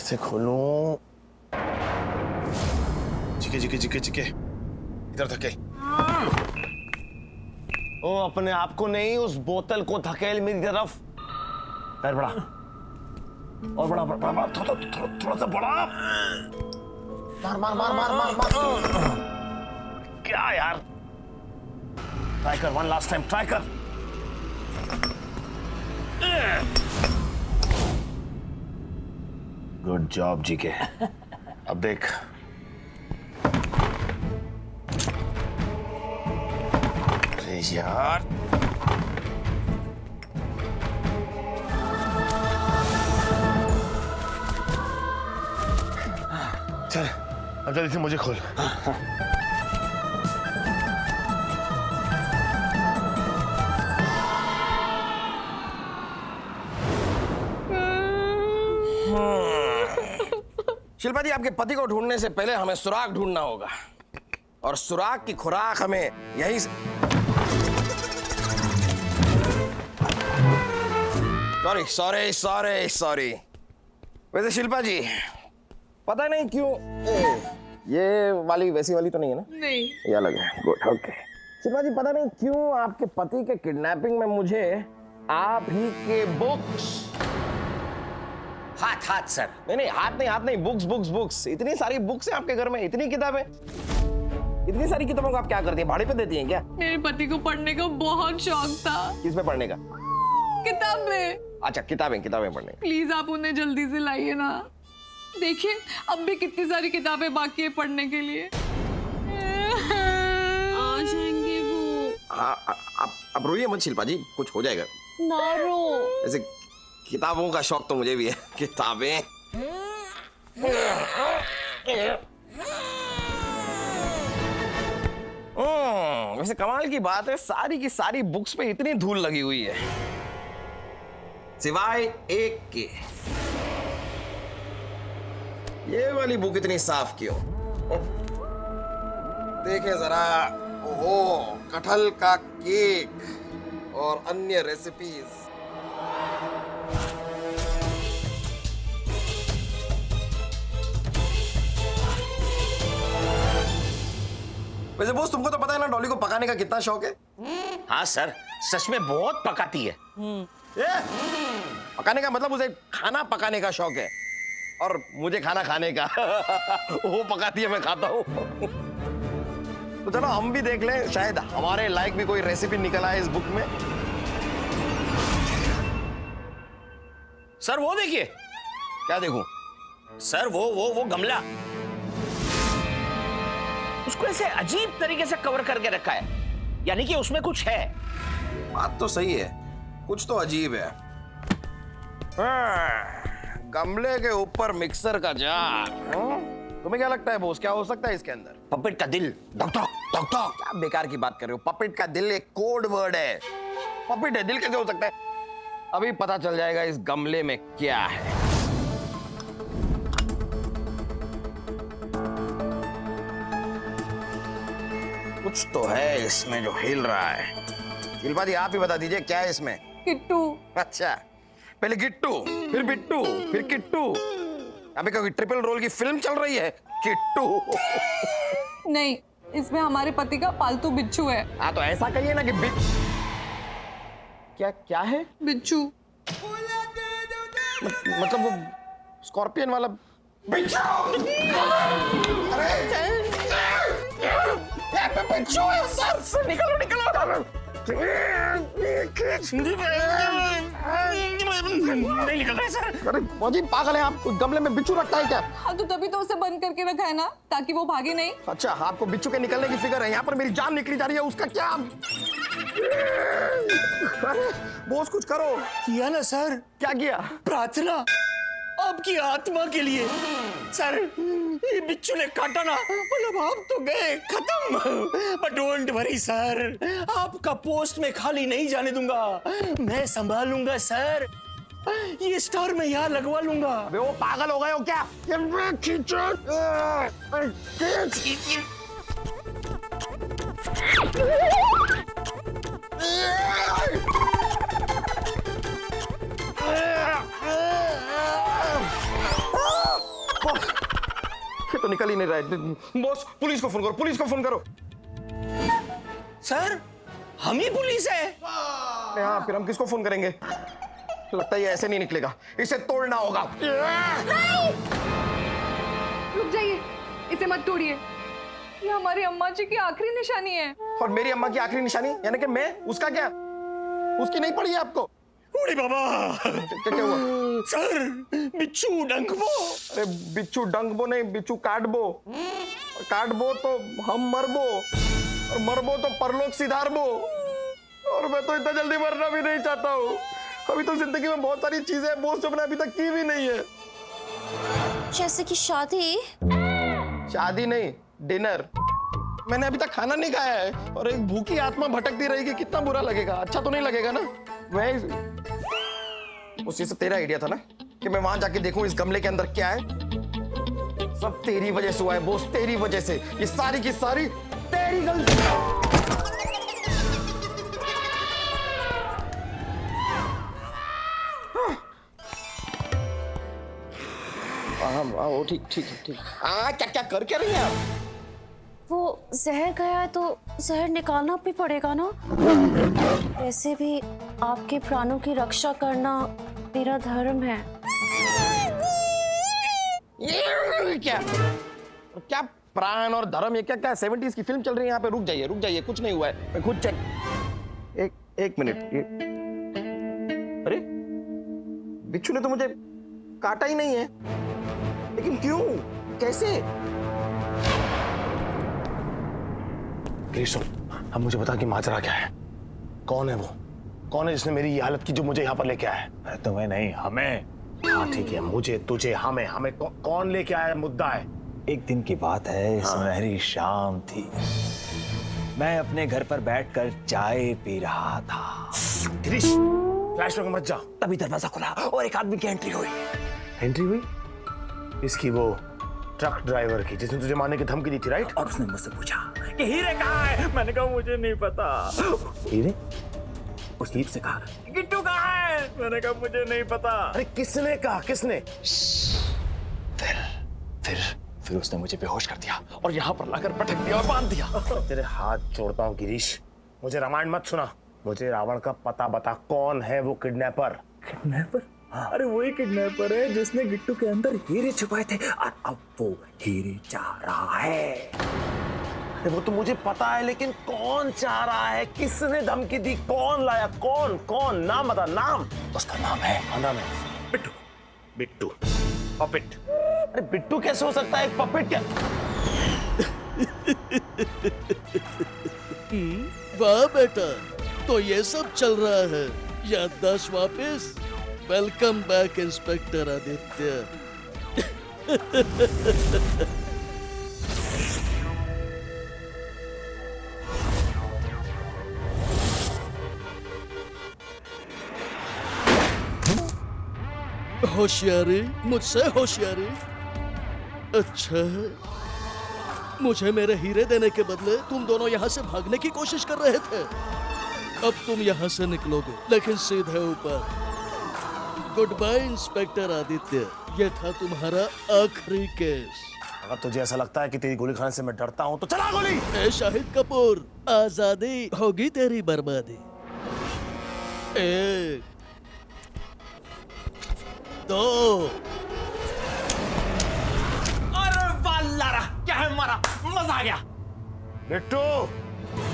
कैसे खोलूं? चिके इधर धकेल। ओ अपने आप को नहीं, उस बोतल को धकेल मेरी तरफ। पैर बढ़ा और बड़ा बड़ा बड़ा थोड़ा सा बड़ा। मार। क्या यार? ट्राई कर, वन लास्ट टाइम ट्राई कर। Good job GK. अब देख। अरे यार, चल अब जल्दी से मुझे खोल। शिल्पा जी, आपके पति को ढूंढने से पहले हमें सुराग ढूंढना होगा, और सुराग की खुराक हमें यहीं से। सॉरी। वैसे शिल्पा जी, पता नहीं क्यों ये वाली वैसी वाली तो नहीं है ना? नहीं, ये अलग है। Good, okay. शिल्पा जी, पता नहीं क्यों आपके पति के किडनैपिंग में मुझे आप ही के बुक्स। हाथ सर। नहीं, हाथ नहीं, बुक्स। इतनी सारी बुक्स हैं आपके घर में, इतनी किताबें। इतनी सारी किताबों को आप क्या करती हैं? भाड़े पे देती हैं क्या? मेरे पति को पढ़ने का बहुत शौक था। किस पे पढ़ने का? किताबें। अच्छा, किताबें पढ़ने का। प्लीज आप उन्हें जल्दी से लाइए ना। देखिए, अब भी कितनी सारी किताबें बाकी है पढ़ने के लिए। आ जाएंगे वो। हाँ, आप रोइए मत शिल्पा जी, कुछ हो जाएगा। ना रो। ऐसे किताबों का शौक तो मुझे भी है। किताबें। वैसे कमाल की बात है, सारी की सारी बुक्स पे इतनी धूल लगी हुई है, सिवाय एक के। ये वाली बुक इतनी साफ क्यों? देखे जरा। ओहो, कटहल का केक और अन्य रेसिपीज। वैसे बोस, तुमको तो पता है ना डॉली को पकाने का कितना शौक है? हाँ सर, सच में बहुत पकाती है। पकाने का मतलब उसे खाना पकाने का शौक है, और मुझे खाना खाने का। वो पकाती है, मैं खाता हूँ। तो चलो हम भी देख लें, शायद हमारे लायक भी कोई रेसिपी निकल आए इस बुक में। सर वो देखिए। क्या देखूं? सर वो गमला, उसको ऐसे अजीब तरीके से कवर करके रखा है, यानी कि उसमें कुछ है। बात तो सही है, कुछ तो अजीब है। गमले के ऊपर मिक्सर का जार। तुम्हें क्या लगता है बॉस, क्या हो सकता है इसके अंदर? पपेट का दिल। डॉक्टर क्या बेकार की बात कर रहे हो? पपेट का दिल एक कोड वर्ड है। पपेट है, दिल कैसे हो सकता है? अभी पता चल जाएगा इस गमले में क्या है। कुछ तो है इसमें जो हिल रहा है। शिल्पा जी, आप ही बता दीजिए क्या है इसमें? किट्टू। अच्छा, पहले गिट्टू, फिर बिट्टू, फिर किट्टू। अभी कोई ट्रिपल रोल की फिल्म चल रही है, किट्टू। नहीं, इसमें हमारे पति का पालतू बिच्छू है। हाँ, तो ऐसा कहिए ना कि क्या है? बिच्छू। मतलब वो स्कॉर्पियन वाला बिच्छू। अरे बिच्छू है सर, निकलो। नहीं निकल रहा है सर। अरे मौजी पागल है आप, गमले में बिच्छू रखता है क्या? हाँ, तो तभी तो उसे बंद करके रखा है ना, ताकि वो भागे नहीं। अच्छा, आपको बिच्छू के निकलने की फिक्र है। यहाँ पर मेरी जान निकली जा रही है, उसका क्या? अरे बॉस, कुछ करो। किया ना सर। क्या किया? प्रार्थना आपकी आत्मा के लिए। सर, ये बिच्छू ने काटा ना, मतलब आप तो गए खत्म। बट डोंट वरी सर, आपका पोस्ट में खाली नहीं जाने दूंगा, मैं संभालूंगा सर। ये स्टार मैं यहाँ लगवा लूंगा। अबे वो पागल हो गए हो क्या? ये तो निकल ही नहीं रहा है। बॉस पुलिस को फोन करो, पुलिस को फोन करो। सर हम ही पुलिस है। हाँ, फिर हम किसको फोन करेंगे? लगता है ये ऐसे नहीं निकलेगा, इसे तोड़ना होगा। रुक जाइए, इसे मत तोड़िए। ये हमारी अम्मा जी की आखिरी निशानी है। और मेरी अम्मा की आखिरी निशानी यानी कि मैं, उसका क्या? उसकी नहीं पड़ी है आपको? अरे बाबा क्या हुआ? सर बिच्छू डंकबो। अरे बिच्छू डंकबो नहीं, बिच्छू काटबो। और काटबो तो हम मरबो, और मरबो तो परलोक सिधारबो। और मैं तो इतना जल्दी मरना भी नहीं चाहता हूँ। अभी तो जिंदगी में बहुत सारी चीजें हैं बोस जो मैंने अभी तक की भी नहीं है। जैसे कि शादी। शादी नहीं, डिनर। मैंने अभी तक खाना नहीं खाया है और एक भूखी आत्मा भटकती रहेगी, कितना बुरा लगेगा? अच्छा तो नहीं लगेगा ना? मैं उसी से तेरा आइडिया था ना कि मैं वहां जाके देखूं इस गमले के अंदर क्या है। सब तेरी वजह से हुआ है बॉस, तेरी वजह से। ये सारी की सारी तेरी गलती। हाँ, ठीक ठीक ठीक। क्या क्या कर क्या रही हैं आप? वो जहर गया है तो जहर निकालना भी पड़ेगा ना। वैसे भी आपके प्राणों की रक्षा करना मेरा धर्म है। ये क्या क्या प्राण और धर्म? ये क्या क्या 70s की फिल्म चल रही है यहाँ पे? रुक जाइए, कुछ नहीं हुआ है, मैं खुद चेक। एक मिनट। अरे बिच्छू ने तो मुझे काटा ही नहीं है, लेकिन क्यों, कैसे? अब मुझे बता कि माजरा क्या है? कौन है वो? कौन है जिसने मेरी ये हालत की, जो मुझे यहाँ पर लेके आया है? तुम्हें नहीं, हमें। हाँ ठीक है, मुझे, तुझे, हमें कौन लेके आया? मुद्दा है। एक दिन की बात है, सुनहरी शाम थी। मैं अपने घर पर बैठकर चाय पी रहा था। गिरीश, फ्लैशबैक में मत जा। तभी दरवाजा खुला और एक आदमी की एंट्री हुई। एंट्री हुई? इसकी वो ट्रक ड्राइवर की, जिसने तुझे मारने की धमकी दी थी, राइट? और उसने मुझसे पूछा कि हीरे कहाँ है? मैंने कहा मुझे नहीं पता। हीरे? उस हीर से कहा गिट्टू कहाँ है? मैंने कहा मुझे नहीं पता। अरे किसने कहा, किसने? फिर उसने मुझे बेहोश कर दिया और यहाँ पर लाकर पटक दिया और बांध दिया। तेरे हाथ जोड़ता हूँ गिरीश, मुझे रामायण मत सुना। मुझे रावण का पता बता, कौन है वो किडनैपर? किडनैपर? अरे वही किडनैपर है जिसने गिट्टू के अंदर हीरे छुपाए थे और अब वो हीरे चाह रहा है। अरे वो तो मुझे पता है, लेकिन कौन चाह रहा है? किसने धमकी दी? कौन लाया? कौन? नाम बता, नाम। उसका नाम है, नाम है बिट्टू। पपेट। अरे बिट्टू कैसे हो सकता है? एक पपेट क्या? वाह बेटा, तो ये सब चल रहा है। याददाश्त वापस। Welcome back inspector Aditya. होशियारी, मुझसे होशियारी। अच्छा है, मुझे मेरे हीरे देने के बदले तुम दोनों यहाँ से भागने की कोशिश कर रहे थे। अब तुम यहाँ से निकलोगे, लेकिन सीधे ऊपर। गुड बाय इंस्पेक्टर आदित्य, ये था तुम्हारा आखिरी केस। अगर तुझे ऐसा लगता है कि तेरी गोली खाने से मैं डरता हूँ तो चला गोली। ए शाहिद कपूर, आजादी होगी तेरी बर्बादी। 1 2 अरे वाह, क्या है मारा, मजा आ गया। बिट्टू,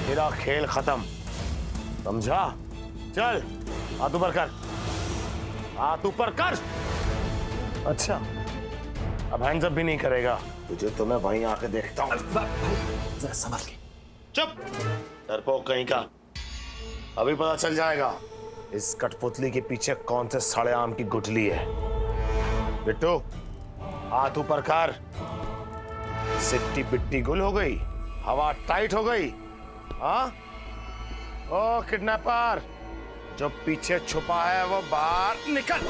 तेरा खेल खत्म, समझा? चल हाथ ऊपर कर, हाथ ऊपर कर। अच्छा, अब हैंड्स अप भी नहीं करेगा? तुझे तो मैं वहीं आके देखता हूँ। जरा संभल के। चुप, डरपोक कहीं का। अभी पता चल जाएगा इस कठपुतली के पीछे कौन से सड़े आम की गुठली है। बिट्टू, हाथ ऊपर कर। सिट्टी पिट्टी गुल हो गई, हवा टाइट हो गई। हाँ? ओ किडनैपर, जो पीछे छुपा है वो बाहर निकल।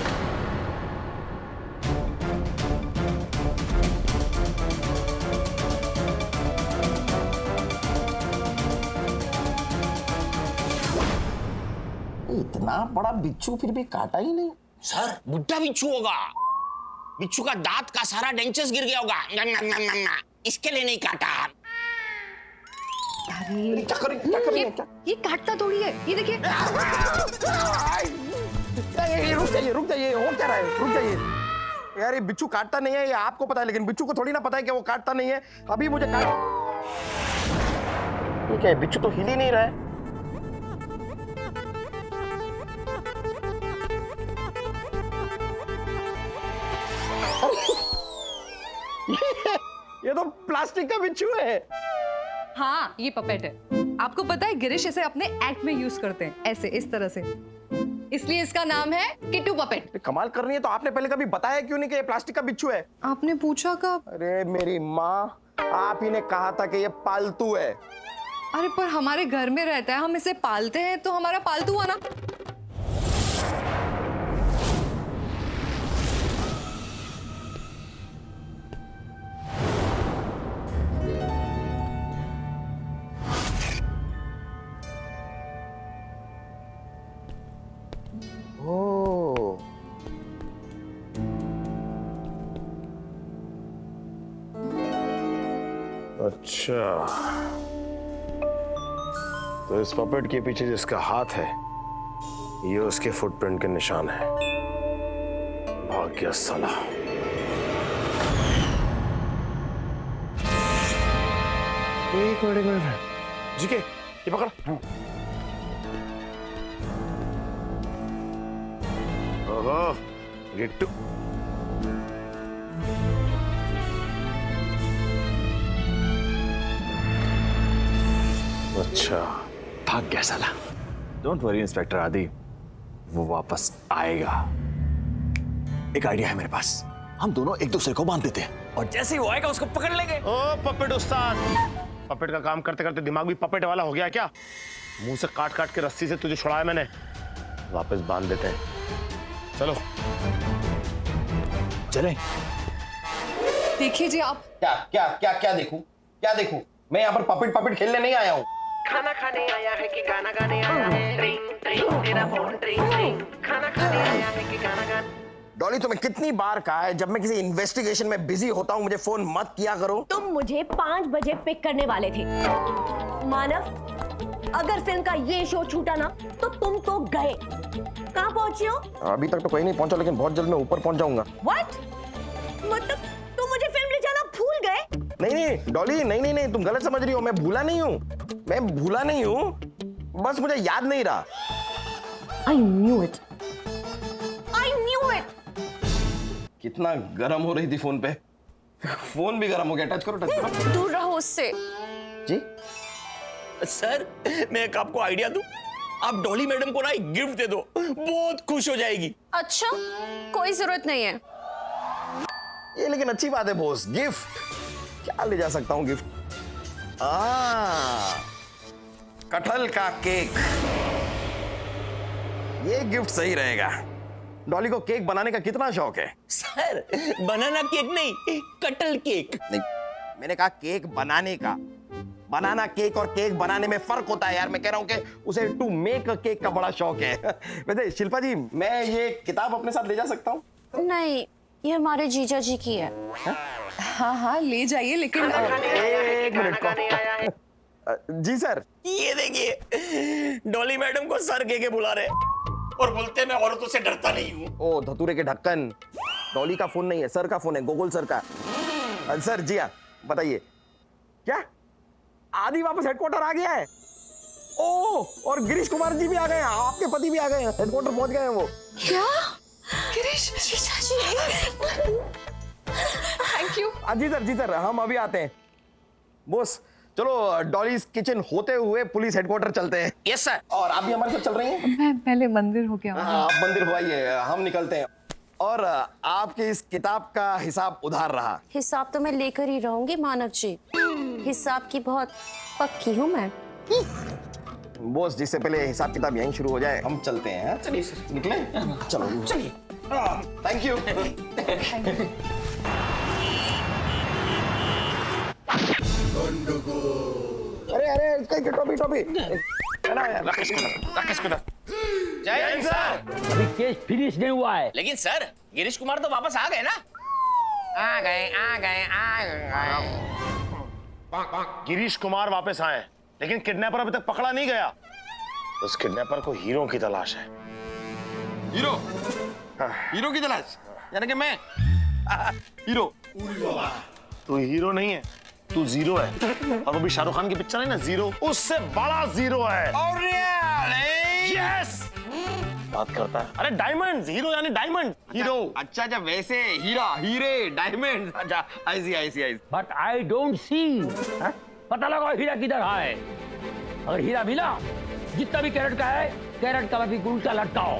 इतना बड़ा बिच्छू फिर भी काटा ही नहीं। सर बुड्ढा बिच्छू होगा। बिच्छू का दांत का सारा डेंचर्स गिर गया होगा। नम, नम, नम, नम, नम। इसके लिए नहीं काटा। ये काटता थोड़ी है, ये देखिए। रुक जाइए, हो क्या रहा है? रुक जाइए यार, ये बिच्छू काटता नहीं है, ये आपको पता है, लेकिन बिच्छू को थोड़ी ना पता है कि वो काटता नहीं है। अभी मुझे काट, ये क्या है? बिच्छू तो हिल ही नहीं रहा है। ये तो प्लास्टिक का बिच्छू है। हाँ, ये पपेट है। आपको पता है गिरीश इसे अपने एक्ट में यूज करते हैं, ऐसे इस तरह से, इसलिए इसका नाम है किट्टू पपेट। कमाल करनी है तो आपने पहले कभी बताया क्यों नहीं कि ये प्लास्टिक का बिच्छू है? आपने पूछा कब? अरे मेरी माँ, आप ही ने कहा था कि ये पालतू है। अरे पर हमारे घर में रहता है, हम इसे पालते हैं तो हमारा पालतू हुआ ना। अच्छा, तो इस पपेट के पीछे जिसका हाथ है, ये उसके फुटप्रिंट के निशान है। भाग गया साला। एक मिनट जी के, ये पकड़। ओहो, गिट्टू। अच्छा, भाग गया साला। डोंट वरी इंस्पेक्टर आदि, वो वापस आएगा। एक आइडिया है मेरे पास, हम दोनों एक दूसरे को बांध देते हैं और जैसे ही वो आएगा उसको पकड़ लेंगे। ओ पपेट उस्ताद, पपेट का काम करते करते दिमाग भी पपेट वाला हो गया क्या? मुंह से काट काट के रस्सी से तुझे छुड़ाया मैंने, वापस बांध देते हैं। चलो चलें। देखिए जी आप। क्या क्या क्या क्या देखूं? क्या देखूं? मैं यहाँ पर पपेट खेलने नहीं आया हूँ। खाना खाने आया है कि गाना गाने आया है? ट्रिंग ट्रिंग तेरा फोन ट्रिंग ट्रिंग। खाना खाने आया है कि गाना गाने? डॉली, तुम्हें कितनी बार कहा है, जब मैं किसी इन्वेस्टिगेशन में बिजी होता हूँ मुझे फोन मत किया करो। तुम मुझे 5 बजे पिक करने वाले थे मानव। अगर फिल्म का ये शो छूटा ना तो तुम तो गए। कहाँ पहुंचे हो? अभी तक तो कहीं नहीं पहुंचा, लेकिन बहुत जल्द मैं ऊपर पहुंच जाऊंगा। What? मतलब तुम मुझे फिल्म ले जाना भूल गए? नहीं डॉली, नहीं, तुम गलत समझ रही हो। मैं भूला नहीं हूँ, बस मुझे याद नहीं रहा। I knew it. कितना गर्म हो रही थी फोन पे। फोन भी गर्म हो गया। टच करो। दूर रहो उससे। जी सर, मैं एक आपको आइडिया दूं, आप डॉली मैडम को ना एक गिफ्ट दे दो, बहुत खुश हो जाएगी। अच्छा, कोई जरूरत नहीं है। ये लेकिन अच्छी बात है बॉस। गिफ्ट क्या ले जा सकता हूँ? गिफ्ट कटहल का केक, ये गिफ्ट सही रहेगा। डॉली को केक बनाने का कितना शौक है? सर, बनाना केक नहीं, कटहल केक। नहीं, मैंने कहा केक बनाने का। बनाना केक और केक बनाने में फर्क होता है यार। मैं कह रहा हूं कि उसे टू मेक केक का बड़ा शौक है। वैसे शिल्पा जी, मैं ये किताब अपने साथ ले जा सकता हूँ? नहीं, ये हमारे जीजा जी की है। हाँ ले जाइए, लेकिन एक मिनट जी सर। ये देखिए, डॉली मैडम को सर कह के बुला रहे और बोलते मैं औरतों से डरता नहीं हूँ। ओ धतूरे के ढक्कन, डॉली का फोन नहीं है, सर का फोन है, गोकुल सर का। सर जी हाँ, बताइए। क्या आदि वापस हेडक्वार्टर आ गया है? ओ, और गिरीश कुमार जी भी आ गए हैं, आपके पति भी आ गए हैं, हेडक्वार्टर पहुंच गए हैं वो। क्या? गिरीश, जीजा जी, थैंक यू। जी सर, हम अभी आते हैं। बॉस चलो, डॉलीज किचन होते हुए पुलिस हेडक्वार्टर चलते हैं। Yes sir. और आप भी हमारे साथ चल रही हैं? मैं पहले मंदिर हो गया। हाँ, आप मंदिर हो आइए, हम निकलते हैं। और आपकी इस किताब का हिसाब उधार रहा। हिसाब तो मैं लेकर ही रहूंगी मानव जी। हिसाब की बहुत पक्की हूँ मैं। बॉस, जिससे पहले हिसाब किताब यहीं शुरू हो जाए, हम चलते हैं। चलिए सर, निकले? चलो चलिए। Thank you. अरे टोपी जय हिंद सर। अभी केस फिनिश नहीं हुआ है। लेकिन सर, गिरीश कुमार तो वापस आ गए ना? आ गए। गिरीश कुमार वापस आए, लेकिन किडनैपर अभी तक पकड़ा नहीं गया। उस किडनैपर को हीरो की तलाश है। हीरो? हीरो की तलाश? यानी कि मैं हीरो? तू हीरो नहीं है, तू जीरो है। और वो भी शाहरुख खान की पिक्चर है ना जीरो, उससे बड़ा जीरो है। और यस बात करता है। अरे डायमंड, हीरो यानी डायमंड हीरो। अच्छा अच्छा, वैसे हीरा, हीरे, डायमंड। अच्छा, आई। But I don't see. पता लगाओ हीरा किधर है। अगर हीरा मिला, जितना भी कैरेट का है, कैरेट का माफिक उल्टा लटकाओ।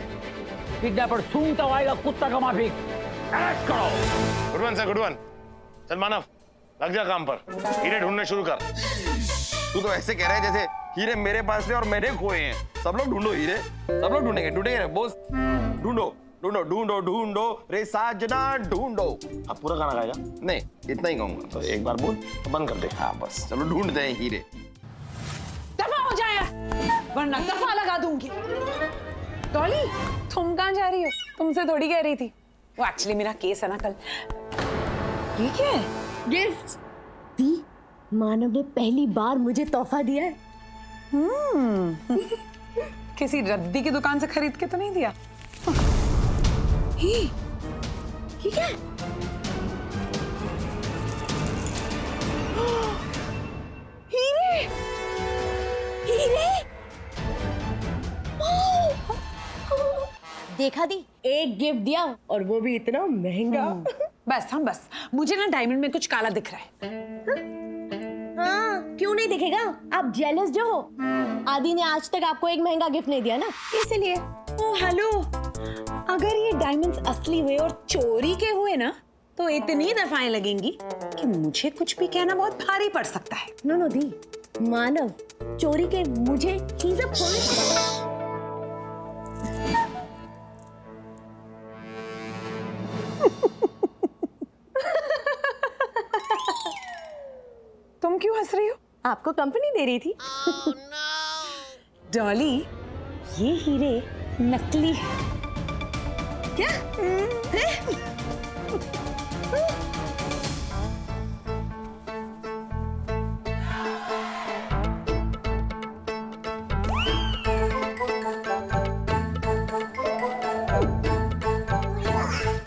किडनैपर सूंघता आएगा कुत्ता का माफिक, अरेस्ट करो। Good one sir, good one. चल मानव, लग जा काम पर, हीरे ढूंढने शुरू कर। तू तो ऐसे कह रहा है जैसे हीरे मेरे पास थे और मैंने खोए हैं। सब लोग ढूंढो हीरे, सब लोग ढूंढेंगे बोस। ढूंढो रे साजना ढूंढो। अब पूरा गाना गाएगा? नहीं, इतना ही गाऊंगा। तो एक बार बोल तो बंद कर दे। हाँ बस, चलो ढूंढते हैं हीरे। दफा हो जाए, वरना दफा लगा दूंगी। डॉली, तुम कहाँ जा रही हो? तुमसे थोड़ी कह रही थी। वो एक्चुअली मेरा केस है ना कल। ये क्या है? गिफ्ट दी। मानव ने पहली बार मुझे तोहफा दिया है। किसी रद्दी की दुकान से खरीद के तो नहीं दिया? ये क्या है? हीरे! हीरे? देखा दी, एक गिफ्ट दिया और वो भी इतना महंगा। बस मुझे ना डायमंड में कुछ काला दिख रहा है। हाँ, क्यों नहीं दिखेगा? आप जेलस जो हो। आदि ने आज तक आपको एक महंगा गिफ्ट नहीं दिया ना, इसलिए। ओ हेलो, अगर ये डायमंड्स असली हुए और चोरी के हुए ना, तो इतनी दफाएं लगेंगी कि मुझे कुछ भी कहना बहुत भारी पड़ सकता है। नो दी, मानव चोरी के मुझे ही सब खोले। तुम क्यों हंस रही हो? आपको कंपनी दे रही थी। डॉली, ये हीरे नकली है। क्या?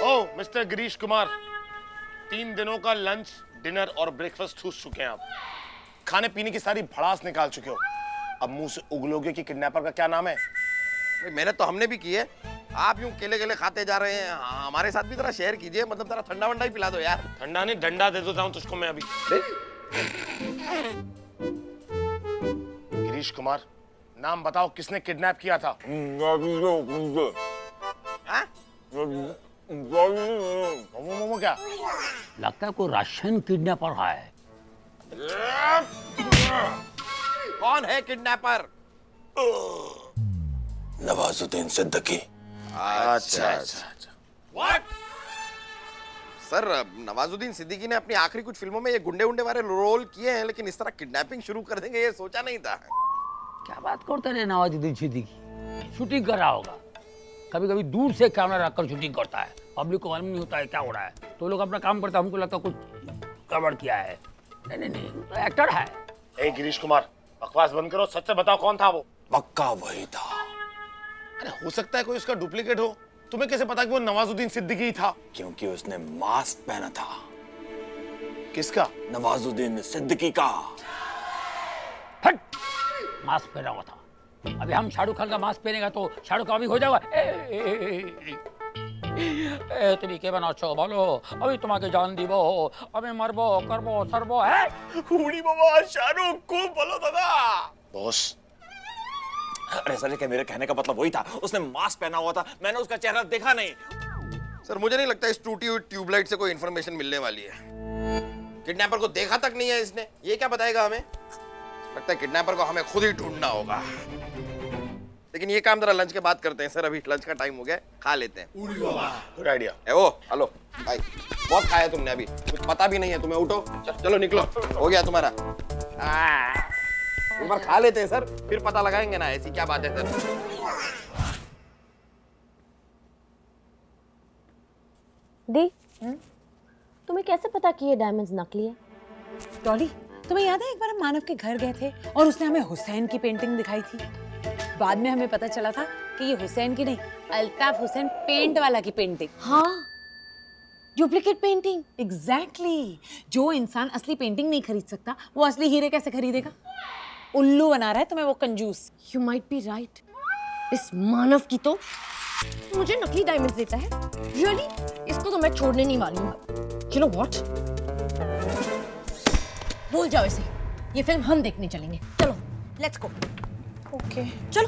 ओ मिस्टर गिरीश कुमार, 3 दिनों का लंच, डिनर और ब्रेकफास्ट ठूस चुके हैं आप। खाने पीने की सारी भड़ास निकाल चुके हो। अब मुंह से उगलोगे कि किडनैपर का क्या नाम है? मेहनत तो हमने भी की है। आप यूं केले खाते जा रहे हैं। हमारे साथ भी जरा शेयर कीजिए, मतलब जरा ठंडा वंडा ही पिला दो यार। ठंडा नहीं, डंडा दे देता हूं तुझको मैं अभी। गिरीश कुमार, नाम बताओ, किसने किडनैप किया था? हाँ? मोमो क्या? लगता है कोई रशियन किडनैपर है। कौन है किडनैपर? नवाजुद्दीन सिद्दीकी। अच्छा। व्हाट? सर, नवाजुद्दीन सिद्दीकी ने अपनी आखिरी कुछ फिल्मों में ये गुंडे वाले रोल किए हैं, लेकिन इस तरह किडनैपिंग शुरू कर देंगे ये सोचा नहीं था। क्या बात करते रहे नवाजुद्दीन सिद्दीकी? शूटिंग कर रहा होगा। कभी कभी दूर से कैमरा रखकर शूटिंग करता है। पब्लिक को मालूम नहीं होता है क्या हो रहा है, तो लोग अपना काम करता है। हमको लगता है कुछ गड़बड़ किया है। नहीं, तो एक्टर है। ए गिरीश कुमार, बकवास बंद करो, सच से बताओ कौन था वो? पक्का वही था। अरे हो सकता है कोई उसका डुप्लीकेट हो। तुम्हें कैसे पता कि वो नवाजुद्दीन सिद्दीकी ही था? क्योंकि उसने मास्क पहना था। किसका? नवाजुद्दीन सिद्दीकी का। हट! मास्क पहना हुआ था। अभी हम शाहरुख खान का मास्क पहनेगा तो शाहरुख खान भी हो जाएगा। তুমি কেমন আছো বলো, আমি তোমাকে জান দিব, আমি মারবো করবো সারবো। उड़ी बाबा, शाहरुख खूब बोलो दादा। बॉस, अरे सर, क्या मेरे कहने का मतलब वही था। उसने मास्क पहना हुआ था, मैंने उसका चेहरा देखा नहीं। सर, मुझे नहीं लगता इस टूटी हुई ट्यूबलाइट से कोई इंफॉर्मेशन मिलने वाली है। किडनैपर को देखा तक नहीं है इसने, ये क्या बताएगा हमें? लगता है किडनैपर को हमें खुद ही ढूंढना होगा। लेकिन ये काम जरा लंच के बाद करते हैं सर, अभी लंच का टाइम हो गया, खा लेते हैं। Good idea. ओ हेलो भाई, बहुत खाया तुमने, अभी कुछ पता भी नहीं है तुम्हें। उठो, चलो निकलो, हो गया तुम्हारा। एक बार खा लेते हैं सर, फिर पता लगाएंगे ना ऐसी क्या बात है सर। दी, तुम्हें कैसे पता कि ये डायमंड्स नकली है? डॉली, तुम्हें याद है एक बार हम मानव के घर गए थे और उसने हमें हुसैन की पेंटिंग दिखाई थी। बाद में हमें पता चला था कि ये हुसैन की नहीं, अल्ताफ हुसैन पेंट वाला की पेंटिंग। हाँ, डुप्लीकेट पेंटिंग। एग्जैक्टली। जो इंसान असली पेंटिंग नहीं खरीद सकता वो असली हीरे कैसे खरीदेगा? उल्लू बना रहा है तुम्हें वो कंजूस। You might be right. इस मानव की तो मुझे नकली डायमंड्स देता है। रियली? इसको तो मैं छोड़ने नहीं वाली हूँ। You know what? भूल जाओ इसे। ये फिल्म हम देखने चलेंगे। चलो, लेट्स गो। ओके चलो।